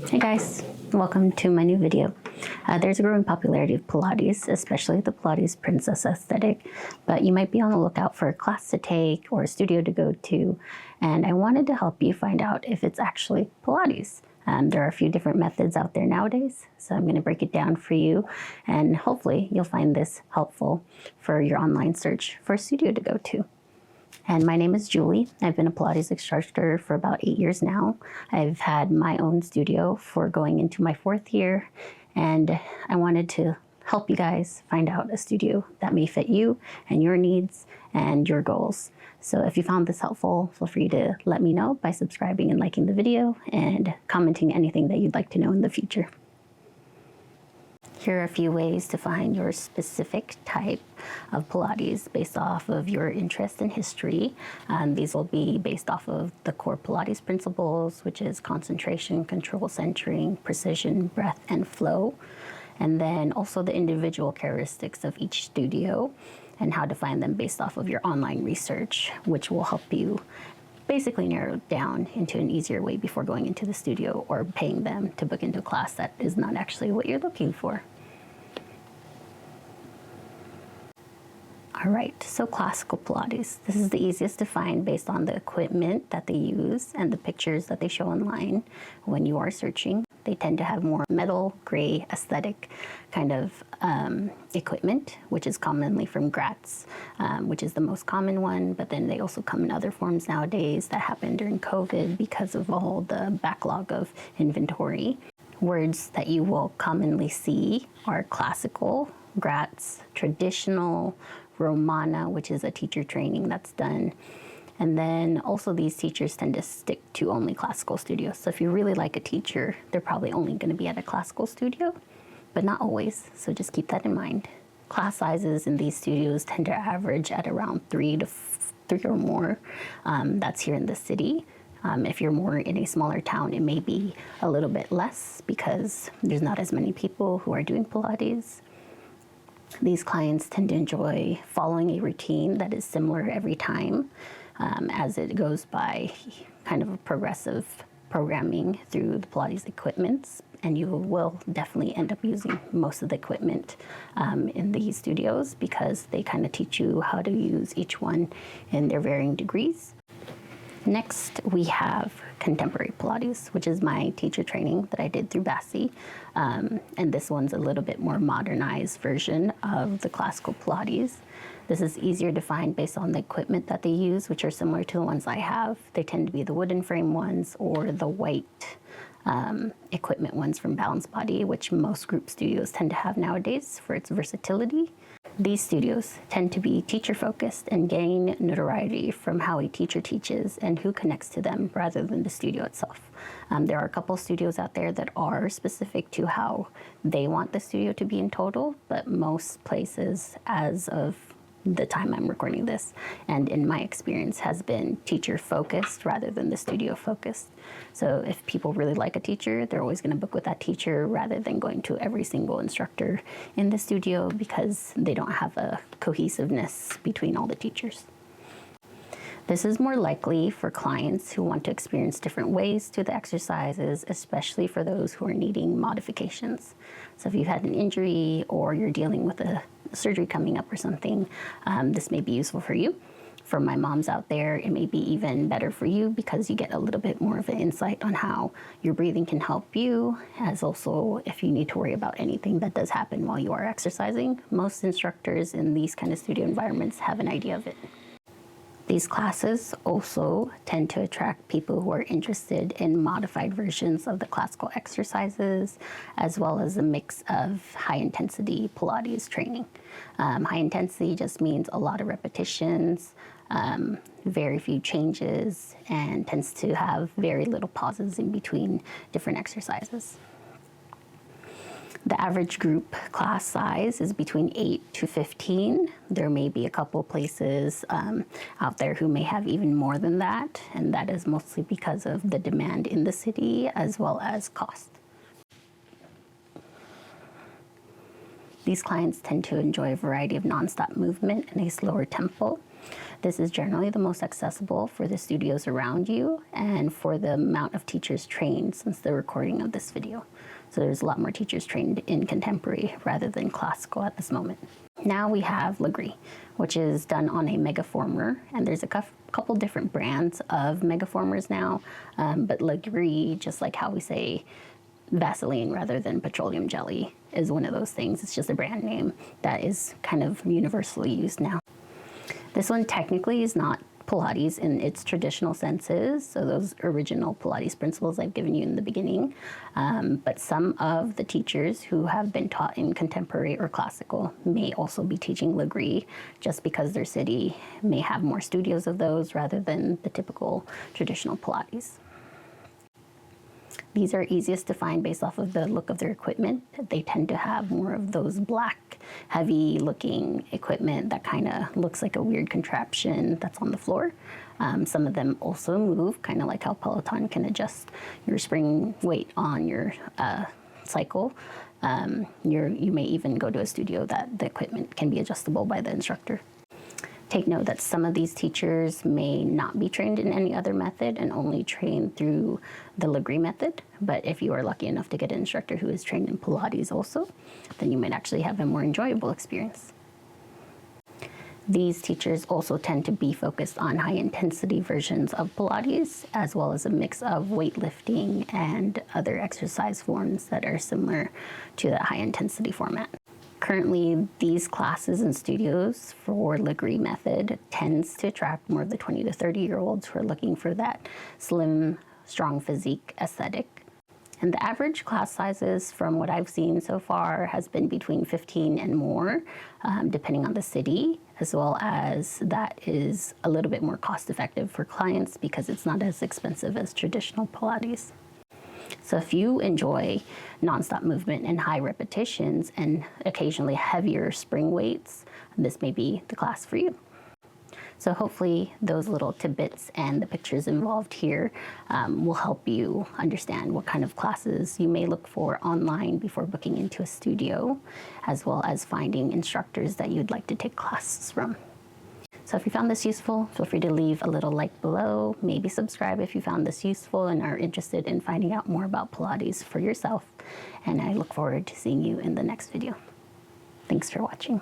Hey guys, welcome to my new video. There's a growing popularity of Pilates, especially the Pilates princess aesthetic, but you might be on the lookout for a class to take or a studio to go to, and I wanted to help you find out if it's actually Pilates. There are a few different methods out there nowadays, so I'm going to break it down for you, and hopefully you'll find this helpful for your online search for a studio to go to. And my name is Julie. I've been a Pilates instructor for about 8 years now. I've had my own studio for going into my 4th year, and I wanted to help you guys find out a studio that may fit you and your needs and your goals. So if you found this helpful, feel free to let me know by subscribing and liking the video and commenting anything that you'd like to know in the future. Here are a few ways to find your specific type of Pilates based off of your interest and history. These will be based off of the core Pilates principles, which is concentration, control, centering, precision, breath, and flow. And then also the individual characteristics of each studio and how to find them based off of your online research, which will help you basically narrow it down into an easier way before going into the studio or paying them to book into a class that is not actually what you're looking for. All right, so classical Pilates. This is the easiest to find based on the equipment that they use and the pictures that they show online when you are searching. They tend to have more metal, gray, aesthetic kind of equipment, which is commonly from Gratz, which is the most common one, but then they also come in other forms nowadays that happened during COVID because of all the backlog of inventory. Words that you will commonly see are classical, Gratz, traditional, Romana, which is a teacher training that's done. And then also these teachers tend to stick to only classical studios. So if you really like a teacher, they're probably only going to be at a classical studio, but not always. So just keep that in mind. Class sizes in these studios tend to average at around 3 or more. That's here in the city. If you're more in a smaller town, it may be a little bit less because there's not as many people who are doing Pilates. These clients tend to enjoy following a routine that is similar every time as it goes by kind of a progressive programming through the Pilates equipments, and you will definitely end up using most of the equipment in these studios because they kind of teach you how to use each one in their varying degrees. Next, we have contemporary Pilates, which is my teacher training that I did through Bassi. And this one's a little bit more modernized version of the classical Pilates. This is easier to find based on the equipment that they use, which are similar to the ones I have. They tend to be the wooden frame ones or the white equipment ones from Balance Body, which most group studios tend to have nowadays for its versatility. These studios tend to be teacher-focused and gain notoriety from how a teacher teaches and who connects to them rather than the studio itself. There are a couple studios out there that are specific to how they want the studio to be in total, but most places, as of the time I'm recording this, and in my experience, has been teacher-focused rather than the studio-focused. So if people really like a teacher, they're always going to book with that teacher rather than going to every single instructor in the studio because they don't have a cohesiveness between all the teachers. This is more likely for clients who want to experience different ways to the exercises, especially for those who are needing modifications. So if you've had an injury or you're dealing with a surgery coming up or something, this may be useful for you. For my moms out there, it may be even better for you because you get a little bit more of an insight on how your breathing can help you, as also if you need to worry about anything that does happen while you are exercising. Most instructors in these kind of studio environments have an idea of it. These classes also tend to attract people who are interested in modified versions of the classical exercises, as well as a mix of high-intensity Pilates training. High intensity just means a lot of repetitions, very few changes, and tends to have very little pauses in between different exercises. The average group class size is between 8 to 15. There may be a couple places out there who may have even more than that, and that is mostly because of the demand in the city as well as cost. These clients tend to enjoy a variety of nonstop movement and a slower tempo. This is generally the most accessible for the studios around you and for the amount of teachers trained since the recording of this video. So there's a lot more teachers trained in contemporary rather than classical at this moment. Now we have Legree, which is done on a megaformer, and there's a couple different brands of megaformers now, but Legree, just like how we say Vaseline rather than petroleum jelly, is one of those things. It's just a brand name that is kind of universally used now. This one technically is not Pilates in its traditional senses, so those original Pilates principles I've given you in the beginning, but some of the teachers who have been taught in contemporary or classical may also be teaching Legree, just because their city may have more studios of those rather than the typical traditional Pilates. These are easiest to find based off of the look of their equipment. They tend to have more of those black, heavy looking equipment that kind of looks like a weird contraption that's on the floor. Some of them also move, kind of like how Peloton can adjust your spring weight on your cycle. You may even go to a studio that the equipment can be adjustable by the instructor. Take note that some of these teachers may not be trained in any other method and only train through the Legree method. But if you are lucky enough to get an instructor who is trained in Pilates also, then you might actually have a more enjoyable experience. These teachers also tend to be focused on high intensity versions of Pilates, as well as a mix of weightlifting and other exercise forms that are similar to the high intensity format. Currently, these classes and studios for Legree method tends to attract more of the 20 to 30-year-olds who are looking for that slim, strong physique aesthetic. And the average class sizes from what I've seen so far has been between 15 and more, depending on the city, as well as that is a little bit more cost effective for clients because it's not as expensive as traditional Pilates. So if you enjoy nonstop movement and high repetitions and occasionally heavier spring weights, this may be the class for you. So hopefully those little tidbits and the pictures involved here will help you understand what kind of classes you may look for online before booking into a studio, as well as finding instructors that you'd like to take classes from. So if you found this useful, feel free to leave a little like below, maybe subscribe if you found this useful and are interested in finding out more about Pilates for yourself. And I look forward to seeing you in the next video. Thanks for watching.